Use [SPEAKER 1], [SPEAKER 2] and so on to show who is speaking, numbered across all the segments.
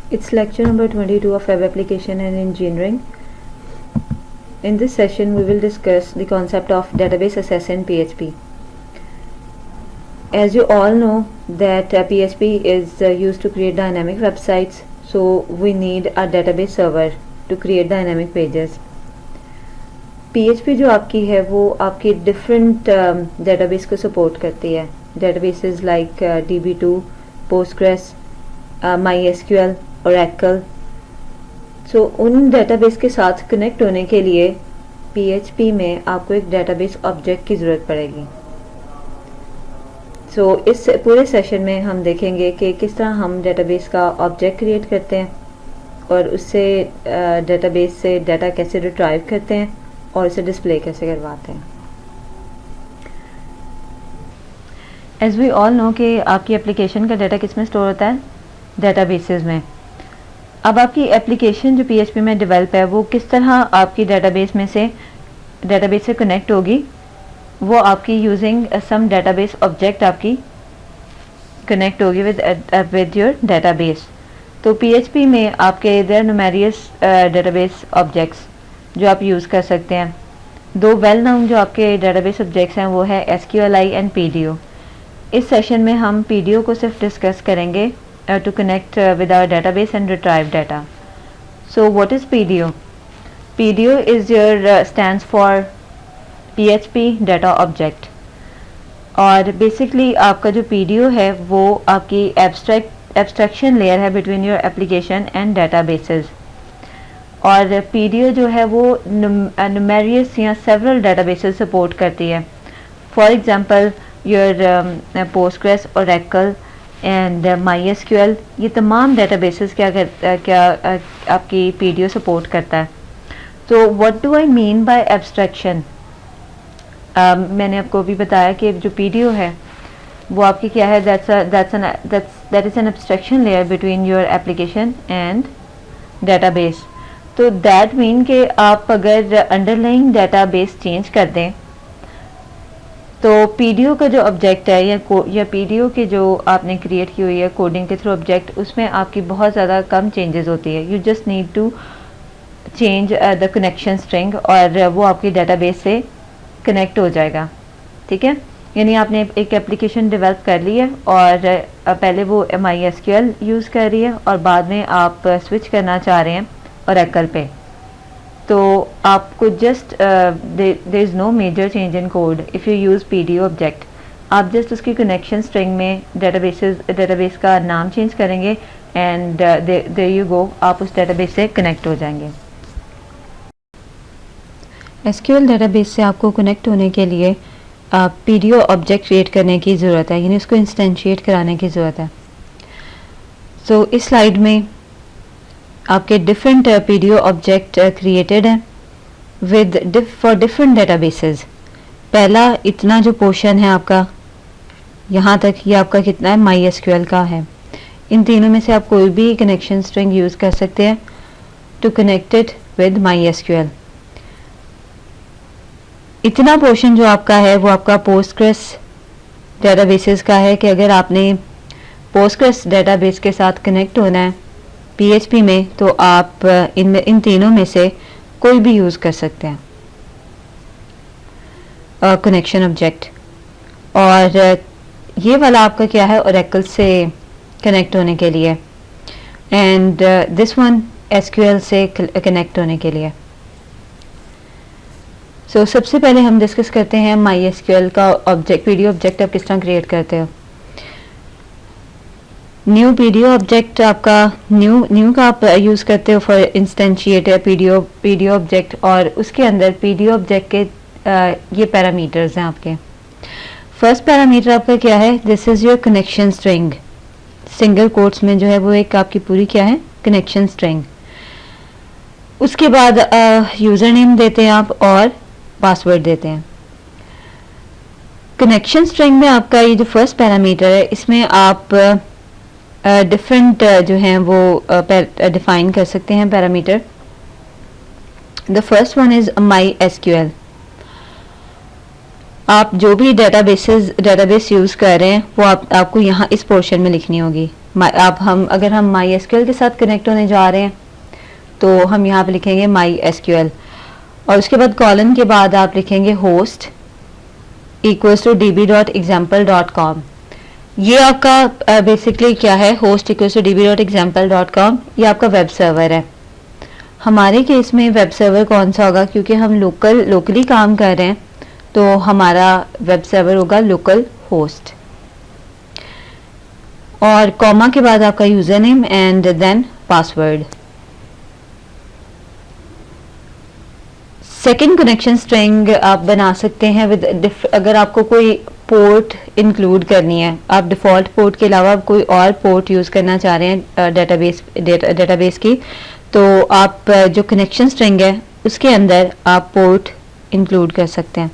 [SPEAKER 1] It's lecture number 22 of Web Application and Engineering. In this session, we will discuss the concept of database access in PHP. As you all know that PHP is used to create dynamic websites, so we need a database server to create dynamic pages. PHP जो आपकी है वो आपकी different database को support करती है. Databases like DB2, Postgres, MySQL, Oracle. So उन database के साथ connect होने के लिए PHP में आपको एक database object की ज़रूरत पड़ेगी. So इस पूरे सेशन में हम देखेंगे कि किस तरह हम database का object create करते हैं और उससे database से data कैसे retrieve करते हैं और इसे डिस्प्ले कैसे करवाते हैं. As we all know कि आपकी एप्लीकेशन का डाटा किस में स्टोर होता है, डेटाबेसेस में. अब आपकी एप्लीकेशन जो PHP में डेवलप है वो किस तरह आपकी डेटाबेस से कनेक्ट होगी, वो आपकी यूजिंग सम डेटाबेस ऑब्जेक्ट आपकी कनेक्ट होगी विद योर डेटाबेस. तो PHP में आपके देयर न्यूमेरियस डेटाबेस ऑब्जेक्ट्स जो आप यूज़ कर सकते हैं. दो वेल नाउन जो आपके डेटाबेस ऑब्जेक्ट्स हैं वो है SQLi एंड PDO. इस सेशन में हम PDO को सिर्फ डिस्कस करेंगे to connect with our database and retrieve data. So what is PDO? PDO is your stands for PHP data object. और बेसिकली आपका जो PDO है वो आपकी एब्स्ट्रैक्शन लेयर है between your application and databases. और PDO जो है वो न्यूमेरियस या सेवरल डेटाबेसेस सपोर्ट करती है. For example your Postgres, Oracle and MySQL, ये तमाम डेटाबेसेस क्या आपकी PDO सपोर्ट करता है. तो what do I mean by abstraction? मैंने आपको भी बताया कि जो PDO है वो आपकी क्या है, that is an abstraction layer between your application and database. तो दैट मीन कि आप अगर अंडरलाइंग डेटाबेस चेंज कर दें तो PDO का जो ऑब्जेक्ट है या PDO की जो आपने क्रिएट की हुई है कोडिंग के थ्रू ऑब्जेक्ट, उसमें आपकी बहुत ज़्यादा कम चेंजेस होती है. You just need to change the connection string और वो आपकी डेटाबेस से कनेक्ट हो जाएगा. ठीक है, यानी आपने एक एप्लीकेशन डेवलप कर ली है और पहले वो MySQL यूज़ कर रही है और बाद में आप स्विच करना चाह रहे हैं Oracle पे. तो आपको just there is no major change in code if you use PDO object. आप जस्ट उसकी कनेक्शन स्ट्रिंग में डेटाबेस का नाम चेंज करेंगे एंड देयर यू गो, आप उस डेटाबेस से कनेक्ट हो जाएंगे. SQL डेटाबेस से आपको कनेक्ट होने के लिए PDO ऑब्जेक्ट क्रिएट करने की ज़रूरत है, यानी उसको इंस्टेंशिएट कराने की ज़रूरत है. सो इस स्लाइड में आपके डिफरेंट PDO ऑब्जेक्ट क्रिएटेड हैं विद फॉर डिफरेंट डेटाबेसेस. पहला इतना जो पोर्शन है आपका यहाँ तक, ये आपका कितना है, MySQL का है. इन तीनों में से आप कोई भी कनेक्शन स्ट्रिंग यूज़ कर सकते हैं to connect it with MySQL. इतना पोर्शन जो आपका है वो आपका पोस्टग्रेस डेटाबेसेस का है कि अगर आपने पोस्टग्रेस डेटाबेस के साथ कनेक्ट होना है PHP में तो आप इन तीनों में से कोई भी यूज़ कर सकते हैं कनेक्शन ऑब्जेक्ट. और ये वाला आपका क्या है, Oracle से कनेक्ट होने के लिए, एंड दिस वन SQL से कनेक्ट होने के लिए. सो सबसे पहले हम डिस्कस करते हैं MySQL का ऑब्जेक्ट, PDO ऑब्जेक्ट आप किस तरह क्रिएट करते हो. न्यू PDO ऑब्जेक्ट आपका न्यू का आप यूज़ करते हो फॉर इंस्टेंशिएट PDO ऑब्जेक्ट. और उसके अंदर PDO ऑब्जेक्ट के ये पैरामीटर्स हैं आपके. फर्स्ट पैरामीटर आपका क्या है, this is your connection string. Single quotes में जो है वो एक आपकी पूरी क्या है, कनेक्शन स्ट्रिंग. उसके बाद यूज़र नेम देते हैं आप और पासवर्ड देते हैं. कनेक्शन स्ट्रिंग में आपका ये जो फर्स्ट पैरामीटर है इसमें आप डिफरेंट जो हैं वो डिफाइन कर सकते हैं parameter. The first one is MySQL. आप जो भी डेटाबेस यूज़ कर रहे हैं वो आपको यहाँ इस पोर्शन में लिखनी होगी. अगर हम माई एसक्यूएल के साथ कनेक्ट होने जा रहे हैं तो हम यहाँ पे लिखेंगे माई एसक्यूएल, और उसके बाद कॉलन के बाद आप लिखेंगे होस्ट इक्वल्स टू db.example.com। ये आपका बेसिकली क्या है, होस्ट इक्वल्स टू db.example.com, ये आपका वेब सर्वर है। हमारे केस में वेब सर्वर कौन सा होगा, क्योंकि हम लोकली काम कर रहे हैं तो हमारा वेब सर्वर होगा लोकल होस्ट, और कॉमा के बाद आपका user name and then password. Second connection string आप बना सकते हैं अगर आपको कोई पोर्ट इंक्लूड करनी है, आप डिफ़ॉल्ट पोर्ट के अलावा कोई और पोर्ट यूज़ करना चाह रहे हैं डेटाबेस की, तो आप जो कनेक्शन स्ट्रिंग है उसके अंदर आप पोर्ट इंक्लूड कर सकते हैं।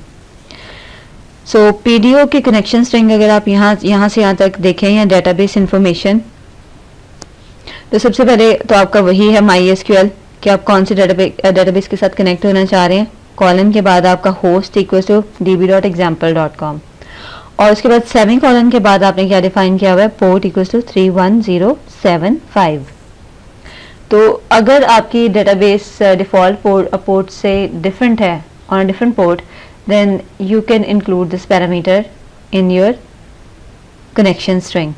[SPEAKER 1] सो पीडीओ की कनेक्शन स्ट्रिंग अगर आप यहाँ से यहाँ तक देखें या डेटाबेस इंफॉर्मेशन, तो सबसे पहले तो आपका वही है माई एसक्यूएल कि आप कौन से डेटाबेस के साथ कनेक्ट होना चाह रहे हैं। कॉलन के बाद आपका होस्ट इक्वल्स टू db.example.com, और उसके बाद सेमी कॉलन के बाद आपने क्या डिफाइन किया हुआ है, पोर्ट इक्वल्स टू 31075। तो अगर आपकी डेटाबेस डिफॉल्ट पोर्ट से डिफरेंट है on different port, then you can include this parameter in your connection string।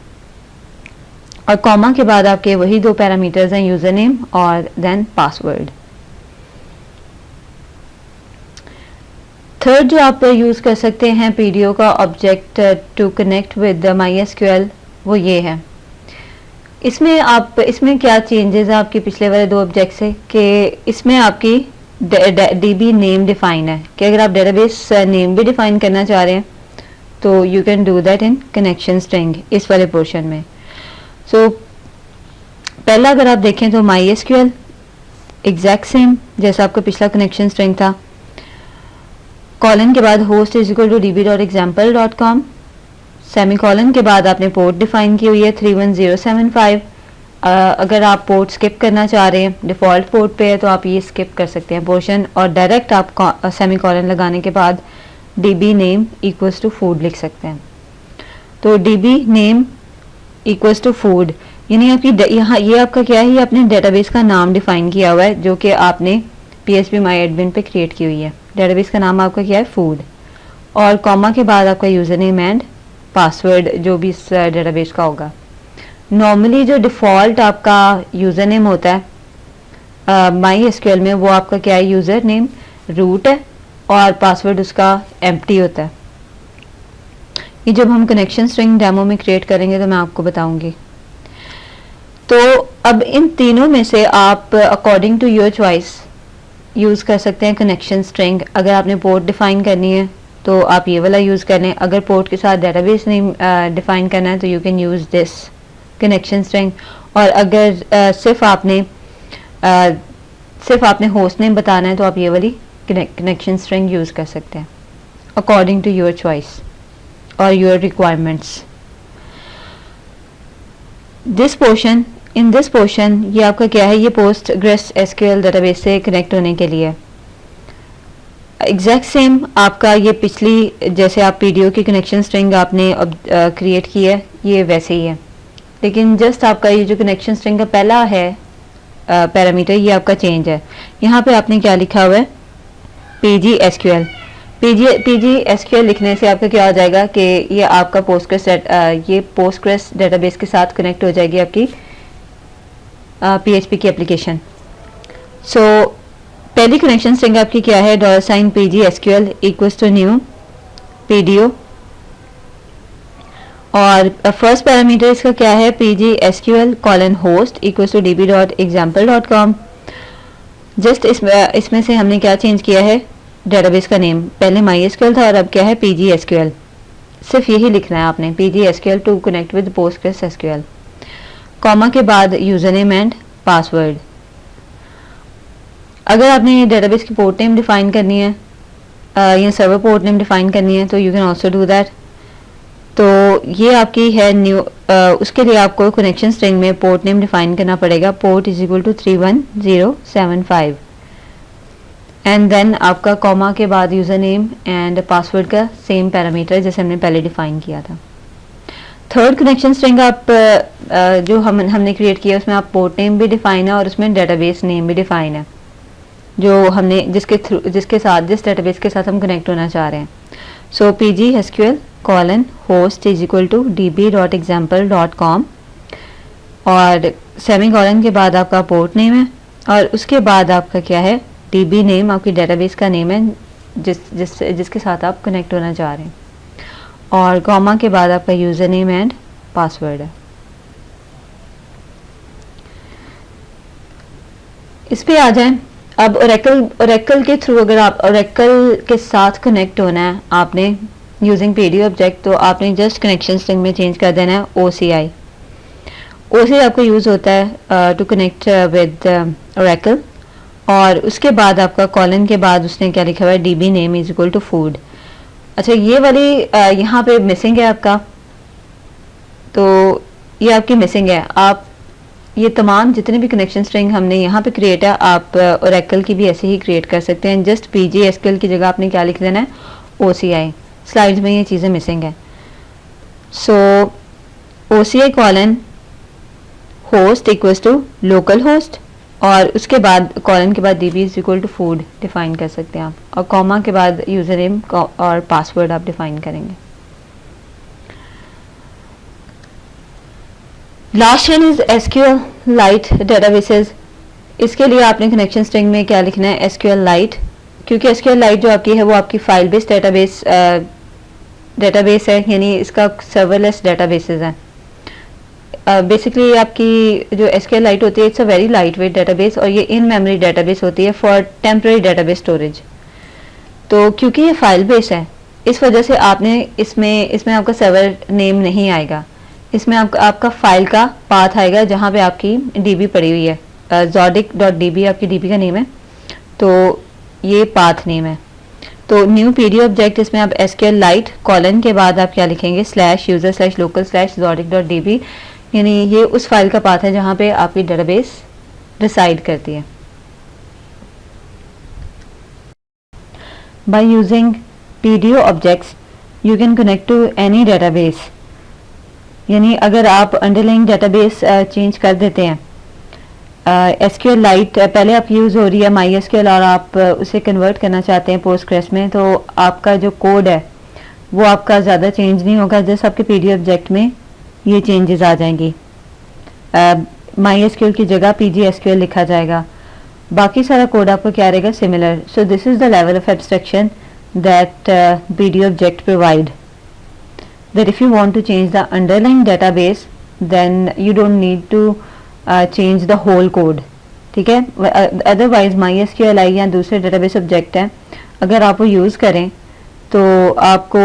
[SPEAKER 1] और कॉमा के बाद आपके वही दो पैरामीटर्स हैं, यूजर नेम और देन पासवर्ड। थर्ड जो आप यूज कर सकते हैं पीडीओ का object to connect with MySQL, वो ये है। इसमें क्या चेंजेस है आपके पिछले वाले दो ऑब्जेक्ट से, कि इसमें आपकी डीबी नेम डिफाइन है कि अगर आप डेटाबेस नेम भी डिफाइन करना चाह रहे हैं तो you can do that in connection string इस वाले पोर्शन में। सो पहला अगर आप देखें तो माई एसक्यूएल एग्जैक्ट सेम जैसा आपका पिछला कनेक्शन स्ट्रिंग था। कॉलन के बाद host is equal to db.example.com, semicolon के बाद आपने पोर्ट डिफाइन की हुई है 31075। अगर आप पोर्ट स्किप करना चाह रहे हैं, डिफ़ॉल्ट पोर्ट पे है, तो आप ये स्किप कर सकते हैं पोर्शन, और डायरेक्ट आप सेमी कॉलन लगाने के बाद db name equals to food लिख सकते हैं। तो db name equals to food, यानी आपकी यहाँ ये आपका क्या है, ये आपने डेटाबेस का नाम डिफाइन किया हुआ है जो कि आपने php my admin पे क्रिएट की हुई है। डेटाबेस का नाम आपका क्या है, फूड, और कॉमा के बाद आपका यूजर नेम एंड पासवर्ड जो भी इस डेटाबेस का होगा। नॉर्मली जो डिफ़ॉल्ट आपका यूज़र नेम होता है माई एसक्यूएल में, वो आपका क्या है, यूज़र नेम रूट है और पासवर्ड उसका एम्प्टी होता है। ये जब हम कनेक्शन स्ट्रिंग डेमो में क्रिएट करेंगे तो मैं आपको बताऊंगी। तो अब इन तीनों में से आप according to your choice use कर सकते हैं कनेक्शन स्ट्रिंग। अगर आपने पोर्ट डिफ़ाइन करनी है तो आप ये वाला यूज़ कर लें, अगर पोर्ट के साथ डेटाबेस नेम डिफ़ाइन करना है तो you can use this connection string, और अगर सिर्फ आपने होस्ट नेम बताना है तो आप ये वाली कनेक्शन स्ट्रिंग यूज़ कर सकते हैं अकॉर्डिंग टू योर चॉइस और your requirements. In this portion ये आपका क्या है, ये पोस्टग्रेस एसक्यूएल डेटाबेस से कनेक्ट होने के लिए एग्जैक्ट सेम आपका ये पिछली जैसे आप पीडीओ की कनेक्शन स्ट्रिंग आपने क्रिएट की है ये वैसे ही है, लेकिन जस्ट आपका ये जो कनेक्शन स्ट्रिंग का पहला है पैरामीटर ये आपका चेंज है। यहाँ पे आपने क्या लिखा हुआ है, पीजी एसक्यूएल लिखने से आपका क्या हो जाएगा कि ये आपका पोस्टग्रेस डेटाबेस के साथ कनेक्ट हो जाएगी आपकी पीएचपी की एप्लीकेशन। सो पहली कनेक्शन स्ट्रिंग आपकी क्या है, $pg SQL equals to new PDO, और फर्स्ट पैरामीटर इसका क्या है, pg SQL colon host equals to db.example.com। जस्ट इसमें से हमने क्या चेंज किया है, डेटाबेस का नेम, पहले MySQL था और अब क्या है pg SQL, सिर्फ यही लिखना है आपने, pg SQL to connect with Postgres SQL, comma के बाद यूजर नेम एंड पासवर्ड। अगर आपने डेटाबेस की पोर्ट नेम डिफाइन करनी है या सर्वर पोर्ट नेम डिफाइन करनी है तो you can also do that. तो ये आपकी है न्यू, उसके लिए आपको कनेक्शन स्ट्रिंग में पोर्ट नेम डिफाइन करना पड़ेगा, port is equal to 31075, and then आपका कॉमा के बाद यूजर नेम एंड पासवर्ड का सेम पैरामीटर जैसे हमने पहले डिफाइन किया था। थर्ड कनेक्शन स्ट्रिंग आप जो हमने क्रिएट किया उसमें आप पोर्ट नेम भी डिफाइन है और उसमें डेटाबेस नेम भी डिफाइन है, जो हमने जिसके साथ जिस डेटाबेस के साथ हम कनेक्ट होना चाह रहे हैं. So pg SQL host is equal to db.example.com और सेमी कॉलन के बाद आपका पोर्ट नेम है और उसके बाद आपका क्या है, डीबी नेम आपकी डेटाबेस का नेम है जिसके साथ आप कनेक्ट होना चाह रहे हैं, और कॉमा के बाद आपका यूज़र नेम एंड पासवर्ड है. इस पे आ जाएं. अब ओरेकल के थ्रू अगर आप ओरेकल के साथ कनेक्ट होना है आपने यूजिंग पीडी ऑब्जेक्ट, तो आपने जस्ट कनेक्शन स्ट्रिंग में चेंज कर देना है OCI. OCI आपको यूज़ होता है टू कनेक्ट विद ओरेकल, और उसके बाद आपका कॉलन के बाद उसने क्या लिखा हुआ है, DB name is equal to food. अच्छा, ये वाली यहाँ पे मिसिंग है आपका, तो ये आपकी मिसिंग है. आप ये तमाम जितने भी कनेक्शन स्ट्रिंग हमने यहाँ पे क्रिएट है, आप ओरेकल की भी ऐसे ही क्रिएट कर सकते हैं. जस्ट PG SQL की जगह आपने क्या लिख देना है, OCI. स्लाइड्स में ये चीज़ें मिसिंग है. So OCI colon host equals to local host, और उसके बाद कॉलन के बाद DB is equal to food define कर सकते हैं आप, और कॉमा के बाद यूज़र नेम और पासवर्ड आप डिफाइन करेंगे. Last one is SQLite databases. इसके लिए आपने कनेक्शन स्ट्रिंग में क्या लिखना है, SQLite, क्योंकि SQLite जो आपकी है वो आपकी फाइल बेस्ड डेटाबेस है, यानी इसका सर्वरलेस डेटाबेसेस है. बेसिकली आपकी जो SQLite होती है, it's a very light weight database, और ये इन मेमोरी डेटाबेस होती है फॉर टेम्पररी डेटाबेस स्टोरेज. तो क्योंकि ये फाइल बेस है, इस वजह से आपने इसमें आपका सर्वर नेम नहीं आएगा, इसमें आपका फाइल का पाथ आएगा जहाँ पे आपकी DB पड़ी हुई है. zodic.db आपकी DB का नेम है, तो ये पाथ नेम है. तो न्यू पीडी ऑब्जेक्ट, इसमें आप SQLite कॉलन के बाद आप क्या लिखेंगे, /user/local/zodic.db, यानी ये उस फाइल का पाथ है जहाँ पे आपकी डेटाबेस रिसाइड करती है. By using PDO objects you can connect to any database. यानी अगर आप अंडरलाइंग डेटाबेस चेंज कर देते हैं, SQLite पहले आप यूज़ हो रही है MySQL और आप उसे कन्वर्ट करना चाहते हैं Postgres में, तो आपका जो कोड है वो आपका ज़्यादा चेंज नहीं होगा, जस्ट आपके PD ऑब्जेक्ट में ये चेंजेस आ जाएंगी. MySQL की जगह PG SQL लिखा जाएगा, बाकी सारा कोड आपको क्या रहेगा, similar. So this is the level of abstraction that PD object provide, that if you want to change the underlying database then you don't need to change the whole code. ठीक है, otherwise MySQL या दूसरे database object हैं, अगर आप वो use करें तो आपको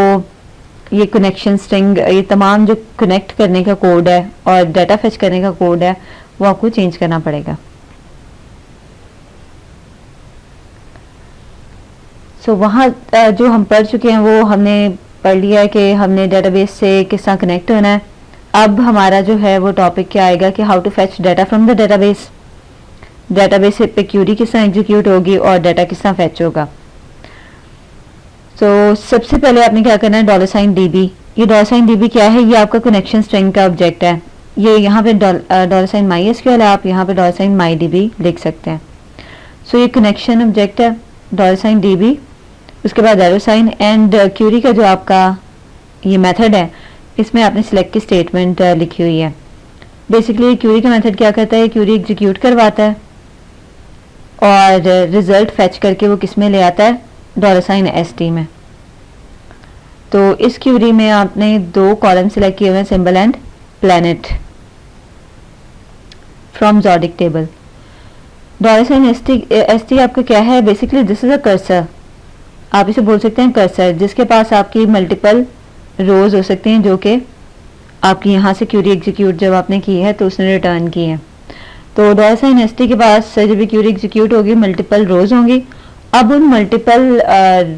[SPEAKER 1] ये कनेक्शन स्ट्रिंग, ये तमाम जो कनेक्ट करने का कोड है और डाटा फेच करने का कोड है वो आपको चेंज करना पड़ेगा. सो वहाँ जो हम पढ़ चुके हैं वो हमने पढ़ लिया है कि हमने डेटाबेस से किस तरह कनेक्ट होना है. अब हमारा जो है वो टॉपिक क्या आएगा कि how to fetch data from the database. Database पे क्यूरी किस तरह एग्जीक्यूट होगी और डाटा किस तरह फेच होगा. तो सबसे पहले आपने क्या करना है, $DB. ये $DB क्या है, ये आपका कनेक्शन स्ट्रिंग का ऑब्जेक्ट है. ये यहाँ पे $MySQL है, आप यहाँ पे $MyDB लिख सकते हैं. सो ये कनेक्शन ऑब्जेक्ट है $DB, उसके बाद एरो साइन, एंड क्यूरी का जो आपका ये मेथड है इसमें आपने सिलेक्ट की स्टेटमेंट लिखी हुई है. बेसिकली क्यूरी का मेथड क्या करता है, क्यूरी एग्जीक्यूट करवाता है और रिजल्ट फेच करके वो किस में ले आता है, $ST में. तो इस क्यूरी में आपने दो कॉलम सिलेक्ट किए हुए हैं, symbol and planet from Zodic table. $ST आपका क्या है, basically this is a cursor, आप इसे बोल सकते हैं कर्सर, जिसके पास आपकी मल्टीपल रोज हो सकती हैं जो कि आपकी यहाँ से क्यूरी एग्जीक्यूट जब आपने की है तो उसने रिटर्न की है. तो $ST के पास जब क्यूरी एग्जीक्यूट होगी मल्टीपल रोज होंगी. अब उन मल्टीपल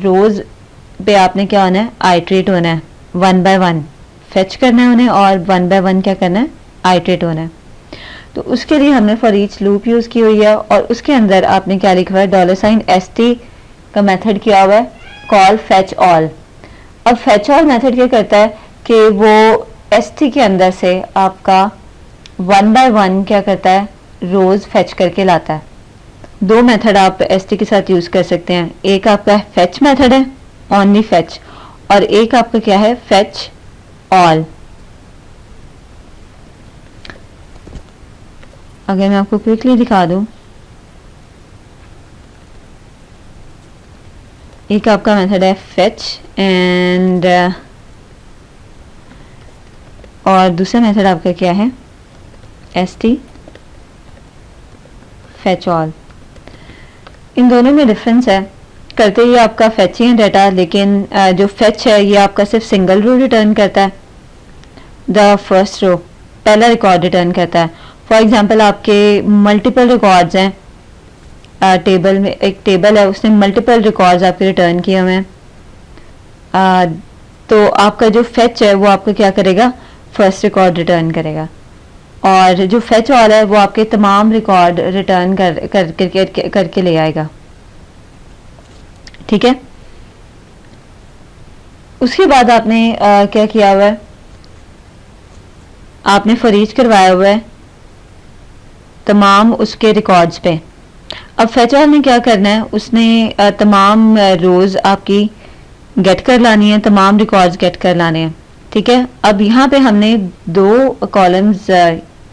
[SPEAKER 1] रोज पे आपने क्या होना है, आइट्रेट होना है, 1 by 1 फेच करना है उन्हें, और 1 by 1 क्या करना है, आइट्रेट होना है. तो उसके लिए हमने फॉर ईच लूप यूज़ की हुई है, और उसके अंदर आपने क्या लिखा हुआ है, $ST का मेथड किया हुआ है कॉल फेच ऑल. अब फेच ऑल मेथड क्या करता है कि वो एसटी के अंदर से आपका 1 बाय 1 क्या करता है, रोज फेच करके लाता है। दो मेथड आप एसटी के साथ यूज कर सकते हैं, एक आपका फेच मेथड है, ओनली फेच, और एक आपका क्या है, फेच ऑल। अगर मैं आपको क्विकली दिखा दूं, एक आपका मेथड है फेच एंड और दूसरा मेथड आपका क्या है, एसटी फेच ऑल। इन दोनों में डिफरेंस है, करते ही आपका फेच ही है डाटा, लेकिन जो फेच है ये आपका सिर्फ सिंगल रो रिटर्न करता है, द फर्स्ट रो, पहला रिकॉर्ड रिटर्न करता है। फॉर एग्जांपल आपके मल्टीपल रिकॉर्ड्स हैं, टेबल में एक टेबल है, उसने मल्टीपल रिकॉर्ड्स आपके रिटर्न किए हुए हैं, तो आपका जो फेच है वो आपको क्या करेगा, फर्स्ट रिकॉर्ड रिटर्न करेगा, और जो फेच ऑल है वो आपके तमाम रिकॉर्ड रिटर्न करके ले आएगा। ठीक है, उसके बाद आपने क्या किया हुआ है, आपने फॉर ईच करवाया हुआ है तमाम उसके रिकॉर्ड्स पे। अब फेच ऑल ने क्या करना है, उसने तमाम रोज आपकी गेट कर लानी है, तमाम रिकॉर्ड्स गेट कर लाने हैं। ठीक है, अब यहाँ पे हमने दो कॉलम्स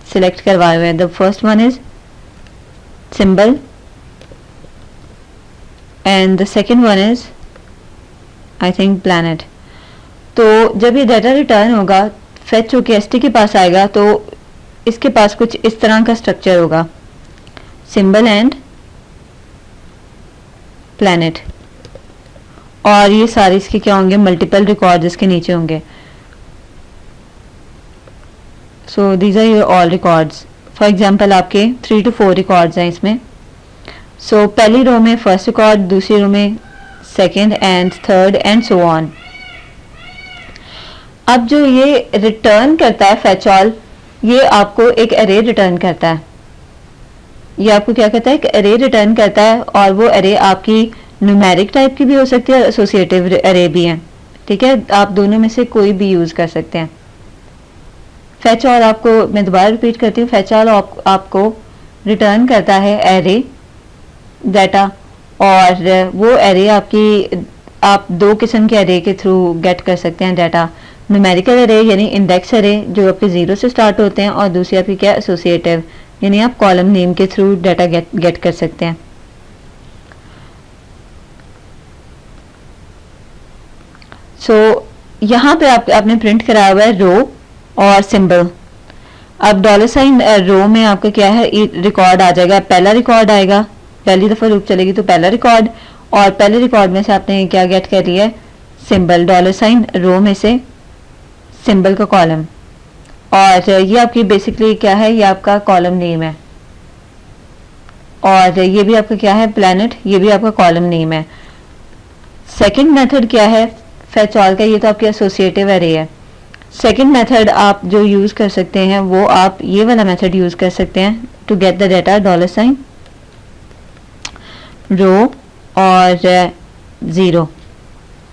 [SPEAKER 1] सिलेक्ट करवाए हुए हैं। The first one is symbol and the second one is I think planet. तो जब ये डाटा रिटर्न होगा, फेच होके एसटी के पास आएगा, तो इसके पास कुछ इस तरह का स्ट्रक्चर होगा, सिंबल एंड प्लैनेट, और ये सारे इसके क्या होंगे, मल्टीपल रिकॉर्ड इसके नीचे होंगे। So these are your all records. For example आपके 3 to 4 रिकॉर्ड्स हैं इसमें। सो पहली रो में फर्स्ट रिकॉर्ड, दूसरी रो में second and third and so on. अब जो ये रिटर्न करता है फेच ऑल, ये आपको एक अरे रिटर्न करता है। ये आपको क्या करता है, एक अरे रिटर्न करता है, और वो अरे आपकी न्यूमेरिक टाइप की भी हो सकती है, एसोसिएटिव अरे भी है। ठीक है, आप दोनों में से कोई भी यूज कर सकते हैं। फेच ऑल आपको, मैं दोबारा रिपीट करती हूँ, फेच ऑल आपको रिटर्न करता है एरे डाटा, और वो एरे आपकी, आप दो किस्म के एरे के थ्रू गेट कर सकते हैं डाटा। न्यूमेरिकल एरे यानी इंडेक्स एरे जो आपके 0 से स्टार्ट होते हैं, और दूसरी आपकी क्या, एसोसिएटिव यानी आप कॉलम नेम के थ्रू डाटा गेट कर सकते हैं। सो यहाँ पे आपने प्रिंट कराया हुआ है रो और सिंबल। अब डॉलर साइन रो में आपका क्या है, रिकॉर्ड आ जाएगा, पहला रिकॉर्ड आएगा, पहली दफा लूप चलेगी तो पहला रिकॉर्ड, और पहले रिकॉर्ड में से आपने क्या गेट कर लिया है, सिंबल, डॉलर साइन रो में से सिंबल का कॉलम, और ये आपकी बेसिकली क्या है, ये आपका कॉलम नेम है, और ये भी आपका क्या है, प्लैनेट, ये भी आपका कॉलम नेम है। सेकंड मेथड क्या है फेच ऑल का, ये तो आपकी एसोसिएटिव एरे है। सेकंड मेथड आप जो यूज कर सकते हैं वो आप ये वाला मेथड यूज कर सकते हैं, to get the data, dollar sign row और 0,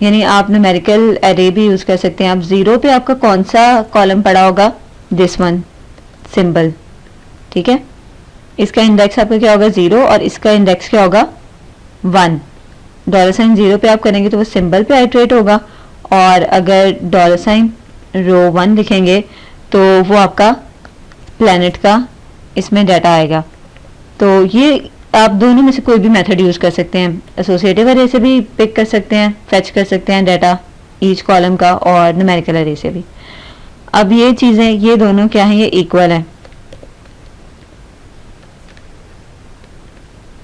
[SPEAKER 1] यानी आप न्यूमेरिकल एरे भी यूज कर सकते हैं। आप 0 पे आपका कौन सा कॉलम पड़ा होगा, दिस वन, सिंबल। ठीक है, इसका इंडेक्स आपका क्या होगा, 0, और इसका इंडेक्स क्या होगा, 1। डॉलर साइन 0 पे आप करेंगे तो वो सिंबल पे आइटरेट होगा, और अगर डॉलर साइन रो 1 लिखेंगे तो वो आपका प्लैनेट का इसमें डाटा आएगा। तो ये आप दोनों में से कोई भी मेथड यूज कर सकते हैं, एसोसिएटिव अरे से भी पिक कर सकते हैं, फेच कर सकते हैं डाटा ईच कॉलम का, और न्यूमेरिकल अरे से भी। अब ये चीजें, ये दोनों क्या है, ये इक्वल है।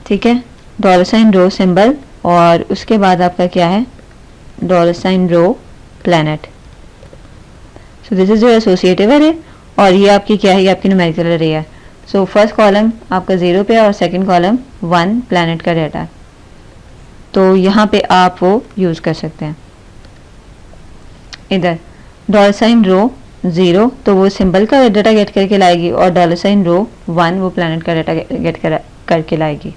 [SPEAKER 1] ठीक है, डॉलर साइन रो सिंबल, और उसके बाद आपका क्या है, dollar sign row planet. So this is your associative array, और ये आपकी क्या है, ये आपकी न्यूमेरिकल अरे है। सो फर्स्ट कॉलम आपका 0 पे, और सेकंड कॉलम 1 प्लैनेट का डाटा है, तो यहाँ पे आप वो यूज कर सकते हैं। इधर डॉलर साइन रो 0 तो वो सिंबल का डाटा गेट करके लाएगी, और डॉलर साइन रो 1 वो प्लैनेट का डाटा गेट करके लाएगी।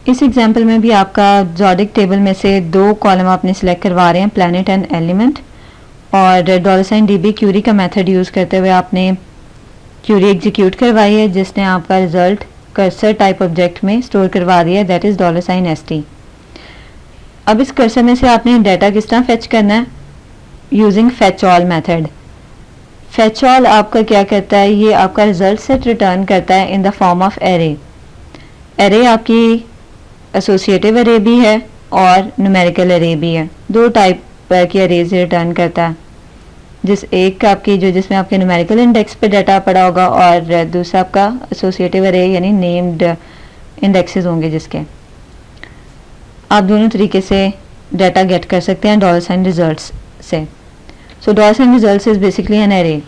[SPEAKER 1] इस एग्जाम्पल में भी आपका जॉडिक टेबल में से दो कॉलम आपने सिलेक्ट करवा रहे हैं, प्लैनेट एंड एलिमेंट, और $DB क्यूरी का मेथड यूज़ करते हुए आपने क्यूरी एग्जीक्यूट करवाई है जिसने आपका रिजल्ट कर्सर टाइप ऑब्जेक्ट में स्टोर करवा दिया, दैट इज़ $ST। अब इस कर्सर में से आपने डाटा किस तरह फेच करना है, using fetch all method. Fetch all आपका क्या करता है, ये आपका रिजल्ट सेट रिटर्न करता है in the form of array. Array आपकी एसोसिएटिव एरे भी है और न्यूमेरिकल एरे भी है, दो टाइप की एरेज रिटर्न करता है। जिस एक आपकी जो जिसमें आपके न्यूमेरिकल इंडेक्स पे डाटा पड़ा होगा और दूसरा आपका एसोसिएटिव एरे यानी नेम्ड इंडेक्सेस होंगे जिसके। आप दोनों तरीके से डाटा गेट कर सकते हैं $रिजल्ट्स से। So $results is basically an array.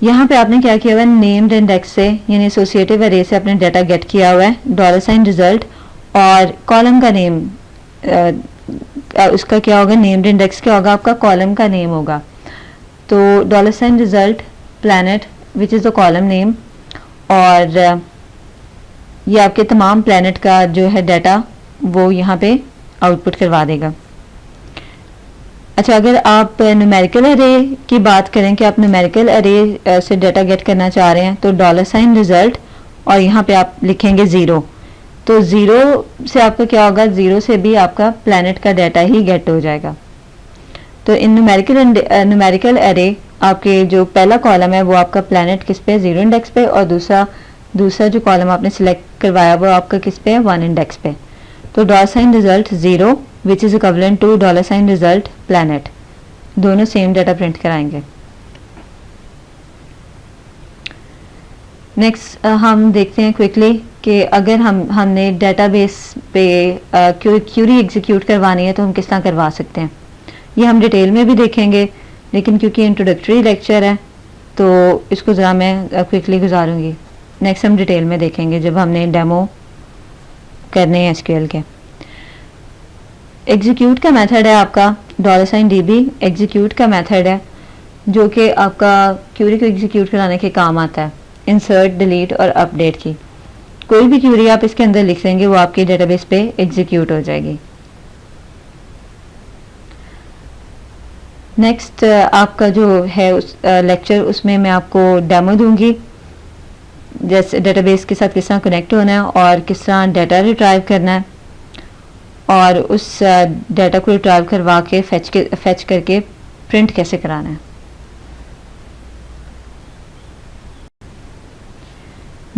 [SPEAKER 1] यहाँ पे आपने क्या किया हुआ है, नेम्ड इंडेक्स से यानी एसोसिएटिव एरे से आपने डाटा गेट किया हुआ है $रिजल्ट, और कॉलम का नेम उसका क्या होगा, नेम्ड इंडेक्स क्या होगा, आपका कॉलम का नेम होगा। तो $result planet which is the column name, और ये आपके तमाम प्लैनेट का जो है डाटा वो यहाँ पे आउटपुट करवा देगा। अच्छा, अगर आप न्यूमेरिकल एरे की बात करें कि आप न्यूमेरिकल एरे से डाटा गेट करना चाह रहे हैं तो $रिजल्ट और यहाँ पे आप लिखेंगे 0। तो 0 से आपका क्या होगा, 0 से भी आपका प्लैनेट का डाटा ही गेट हो जाएगा। तो इन न्यूमेरिकल एरे आपके जो पहला कॉलम है वो आपका प्लैनेट किस पे, 0 इंडेक्स पे, और दूसरा जो कॉलम आपने सिलेक्ट करवाया वो आपका किस पे है, 1 इंडेक्स पे। तो $result 0 which is equivalent to $result planet, दोनों सेम डाटा प्रिंट कराएंगे। नेक्स्ट हम देखते हैं क्विकली कि अगर हमने डेटाबेस पे क्यूरी एग्जीक्यूट करवानी है तो हम किस तरह करवा सकते हैं। ये हम डिटेल में भी देखेंगे, लेकिन क्योंकि इंट्रोडक्टरी लेक्चर है तो इसको ज़रा मैं क्विकली गुजारूंगी। नेक्स्ट हम डिटेल में देखेंगे जब हमने डेमो करने हैं एसक्यूएल के। एग्जीक्यूट का मेथड है आपका $DB एग्जीक्यूट का मेथड है जो कि आपका क्यूरी को एग्जीक्यूट कराने के काम आता है, इंसर्ट, डिलीट और अपडेट की। कोई भी क्यूरी आप इसके अंदर लिख देंगे वो आपके डेटाबेस पे एग्जीक्यूट हो जाएगी। नेक्स्ट आपका जो है उस लेक्चर उसमें मैं आपको डेमो दूंगी, जैसे डेटाबेस के साथ किस तरह कनेक्ट होना है और किस तरह डाटा रिट्राइव करना है, और उस डाटा को रिट्राइव करवा के फैच करके प्रिंट कैसे कराना है।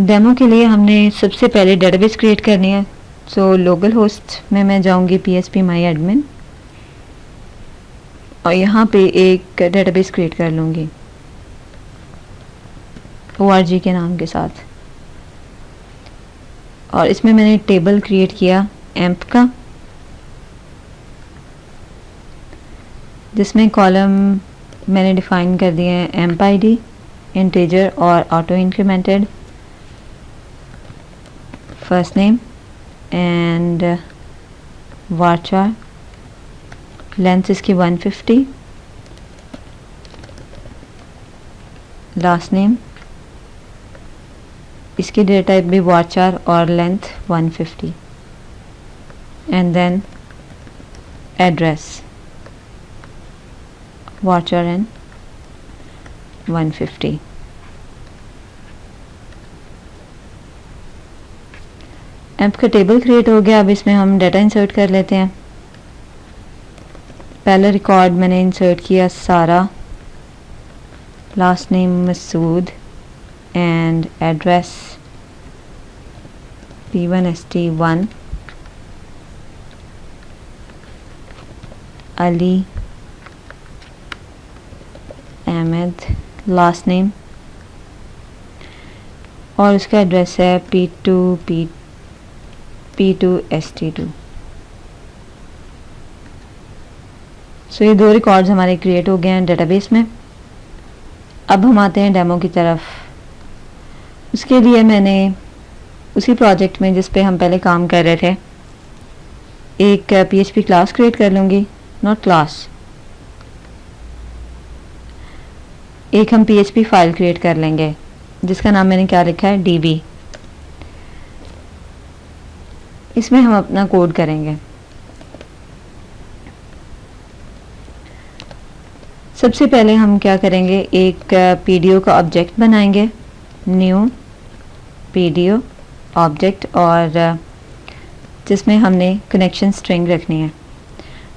[SPEAKER 1] डेमो के लिए हमने सबसे पहले डेटाबेस क्रिएट करनी है। सो लोकल होस्ट में मैं जाऊंगी PHP माई एडमिन और यहाँ पे एक डेटाबेस क्रिएट कर लूँगी ORG के नाम के साथ, और इसमें मैंने टेबल क्रिएट किया एम्प का, जिसमें कॉलम मैंने डिफाइन कर दिए हैं एम्प ID, इंटीजर और auto incremented, first name and varchar, length इसकी 150, लास्ट नेम इसकी डेटा टाइप भी वारचार और length 150, and then address varchar and 150। App का टेबल क्रिएट हो गया। अब इसमें हम डाटा इंसर्ट कर लेते हैं। पहला रिकॉर्ड मैंने इंसर्ट किया Sara, last name Masood and address P1ST1 Ali Ahmed, last name, और उसका एड्रेस है P2ST2। सो ये दो रिकॉर्ड्स हमारे क्रिएट हो गए हैं डेटाबेस में। अब हम आते हैं डेमो की तरफ। उसके लिए मैंने उसी प्रोजेक्ट में जिस पे हम पहले काम कर रहे थे एक PHP क्लास क्रिएट कर लूँगी, नॉट क्लास, एक हम PHP फाइल क्रिएट कर लेंगे जिसका नाम मैंने क्या लिखा है, DB। इसमें हम अपना कोड करेंगे। सबसे पहले हम क्या करेंगे, एक पीडीओ का ऑब्जेक्ट बनाएंगे, न्यू पीडीओ ऑब्जेक्ट, और जिसमें हमने कनेक्शन स्ट्रिंग रखनी है।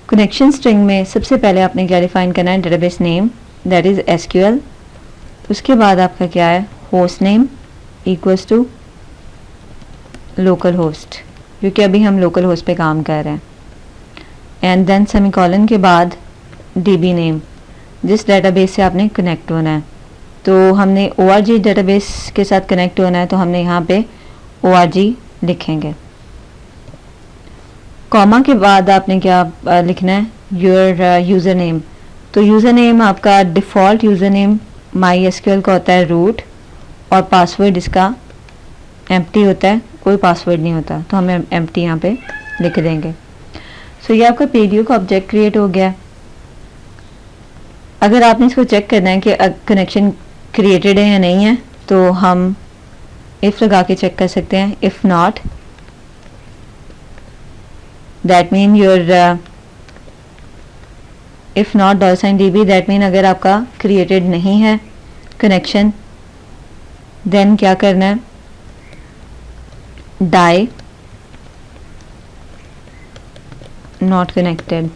[SPEAKER 1] कनेक्शन स्ट्रिंग में सबसे पहले आपने क्या डिफाइन करना है, database name that is SQL. उसके बाद आपका क्या है, host name equals to local host, क्योंकि अभी हम लोकल होस्ट पे काम कर रहे हैं। एंड देन सेमीकोलन के बाद डीबी नेम, जिस डेटाबेस से आपने कनेक्ट होना है। तो हमने ORG डेटाबेस के साथ कनेक्ट होना है, तो हमने यहाँ पे ORG लिखेंगे। कॉमा के बाद आपने क्या लिखना है, योर यूज़र नेम। तो यूज़र नेम आपका डिफ़ॉल्ट यूज़र नेम MySQL का होता है रूट, और पासवर्ड इसका एम्प्टी होता है, कोई पासवर्ड नहीं होता, तो हमें एम्प्टी यहाँ पे लिख देंगे। सो ये आपका पीडीओ का ऑब्जेक्ट क्रिएट हो गया। अगर आपने इसको चेक करना है कि कनेक्शन क्रिएटेड है या नहीं है, तो हम इफ़ लगा के चेक कर सकते हैं। If not, that mean your if not $DB, that mean अगर आपका क्रिएटेड नहीं है कनेक्शन, देन क्या करना है, die not connected.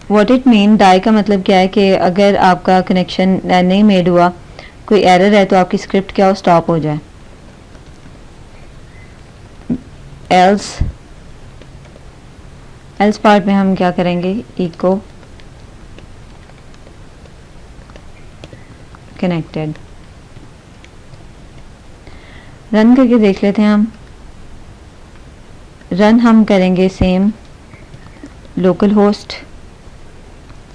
[SPEAKER 1] What it mean, die का मतलब क्या है कि अगर आपका कनेक्शन नहीं मेड हुआ, कोई एरर है, तो आपकी स्क्रिप्ट क्या हो, स्टॉप हो जाए। एल्स पार्ट में हम क्या करेंगे, इको कनेक्टेड। रन करके देख लेते हैं हम। रन हम करेंगे same local host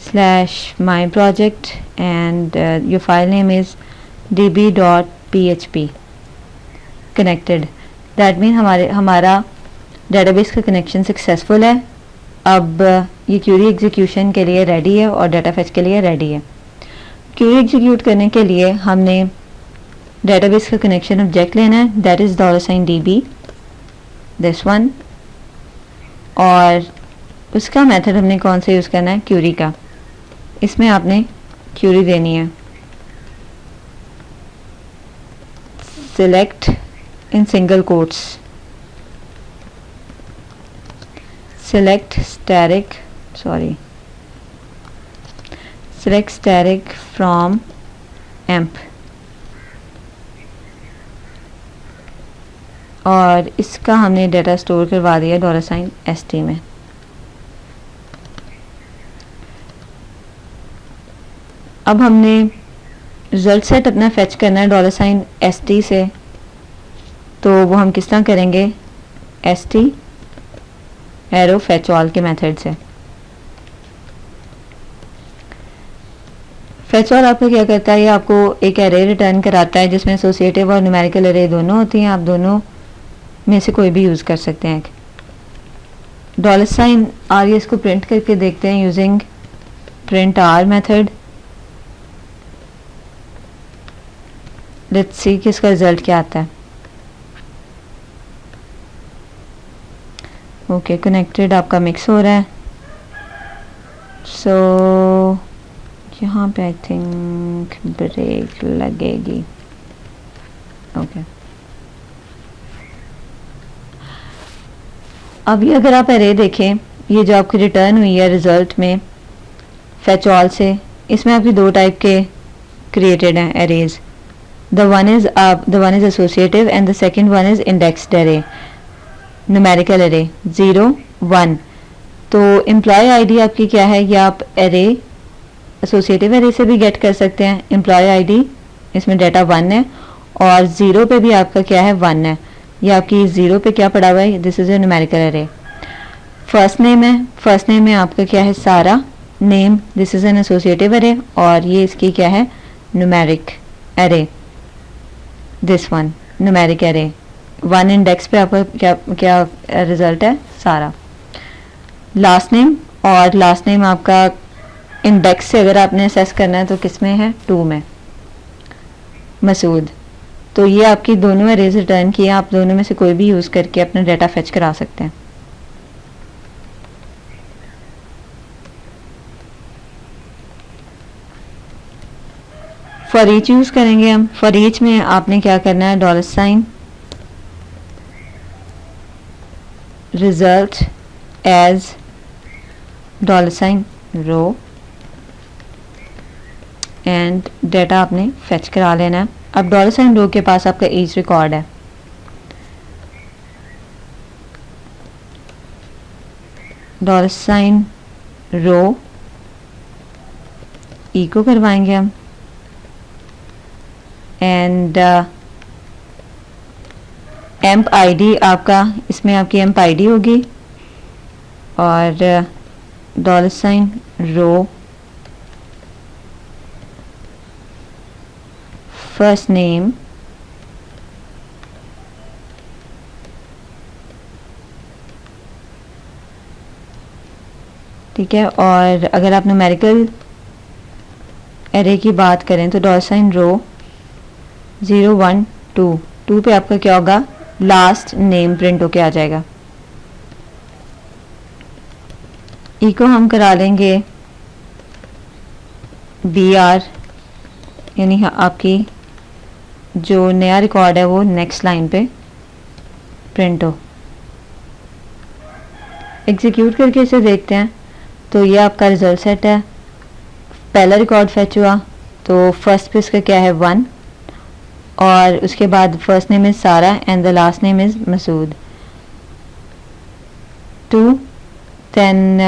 [SPEAKER 1] /my project and your file name is db.php connected. That mean हमारा डेटाबेस का कनेक्शन सक्सेसफुल है। अब ये क्यूरी एग्जीक्यूशन के लिए रेडी है और डाटा फेच के लिए रेडी है। क्यूरी एग्जीक्यूट करने के लिए हमने डेटाबेस का कनेक्शन ऑब्जेक्ट लेना है, that is $DB, this one, और उसका मेथड हमने कौन सा यूज़ करना है, क्यूरी का। इसमें आपने क्यूरी देनी है, select in single quotes, select static from emp, और इसका हमने डाटा स्टोर करवा दिया $ST में। अब हमने रिजल्ट सेट अपना फेच करना है $ST से, तो वो हम किस तरह करेंगे, ST एरो फेच ऑल के मेथड से। फेच ऑल आपको क्या करता है, ये आपको एक एरे रिटर्न कराता है जिसमें एसोसिएटिव और न्यूमेरिकल एरे दोनों होती हैं। आप दोनों में से कोई भी यूज़ कर सकते हैं। $R, इसको प्रिंट करके देखते हैं using print R method. Let's see कि इसका रिजल्ट क्या आता है। ओके, कनेक्टेड आपका मिक्स हो रहा है। सो यहाँ पे आई थिंक ब्रेक लगेगी। ओके, अभी अगर आप एरे देखें, ये जो आपकी रिटर्न हुई है रिजल्ट में फेच ऑल से, इसमें आपकी दो टाइप के क्रिएटेड हैं arrays. The one is associative and the second one is indexed array, numerical array 0 1। तो एम्प्लॉय आईडी आपकी क्या है, ये आप एरे एसोसिएटिव एरे से भी गेट कर सकते हैं। एम्प्लॉय आईडी, इसमें डाटा 1 है, और 0 पे भी आपका क्या है, 1 है। ये आपकी 0 पे क्या पड़ा हुआ है, this is a numerical array. First name है, फर्स्ट नेम में आपका क्या है, सारा name, this is an associative array, और ये इसकी क्या है, numeric array, this one numeric array. 1 index पे आपका क्या रिजल्ट है, सारा। लास्ट नेम, और लास्ट नेम आपका इंडेक्स से अगर आपने असेस करना है तो किस में है, 2 में, मसूद। तो ये आपकी दोनों एरेज रिटर्न किए, आप दोनों में से कोई भी यूज़ करके अपना डाटा फेच करा सकते हैं। फॉर ईच यूज़ करेंगे हम। फॉर ईच में आपने क्या करना है, $, result as $row and data आपने फेच करा लेना है। अब $रो के पास आपका ईच रिकॉर्ड है, $रो इको करवाएंगे हम एंड एम्प आईडी आपका, इसमें आपकी एम्प आईडी होगी और $रो फर्स्ट नेम ठीक है। और अगर आप न्यूमेरिकल एरे की बात करें तो $रो 0 1 2 पे आपका क्या होगा, लास्ट नेम प्रिंट होके आ जाएगा। इको हम करा लेंगे BR, यानी आपकी जो नया रिकॉर्ड है वो नेक्स्ट लाइन पे प्रिंट हो। एग्जीक्यूट करके इसे देखते हैं तो ये आपका रिजल्ट सेट है। पहला रिकॉर्ड फेच हुआ तो फर्स्ट पे इसका क्या है 1, और उसके बाद first name is Sara and the last name is Masood. 2 then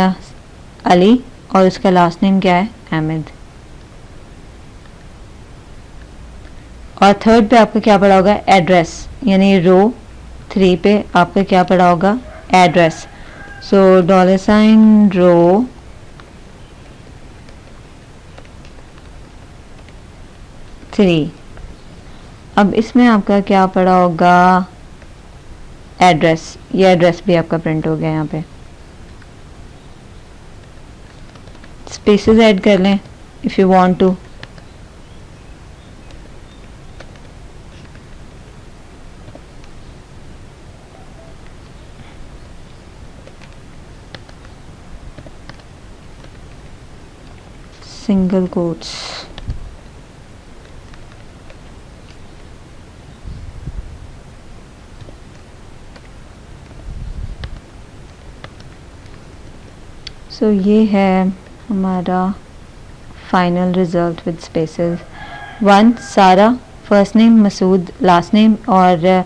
[SPEAKER 1] Ali और उसका लास्ट नेम क्या है, अहमद। और थर्ड पे आपका क्या पड़ा होगा, एड्रेस, यानी रो 3 पे आपका क्या पड़ा होगा, एड्रेस। सो $रो 3। अब इसमें आपका क्या पड़ा होगा, एड्रेस। ये एड्रेस भी आपका प्रिंट हो गया। यहाँ पे स्पेसेस ऐड कर लें if you want to. Single quotes. So ये है हमारा final result with spaces. 1 Sara, first name Masood, last name, और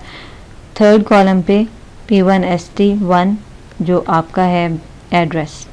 [SPEAKER 1] थर्ड कॉलम पे P1ST1 जो आपका है एड्रेस।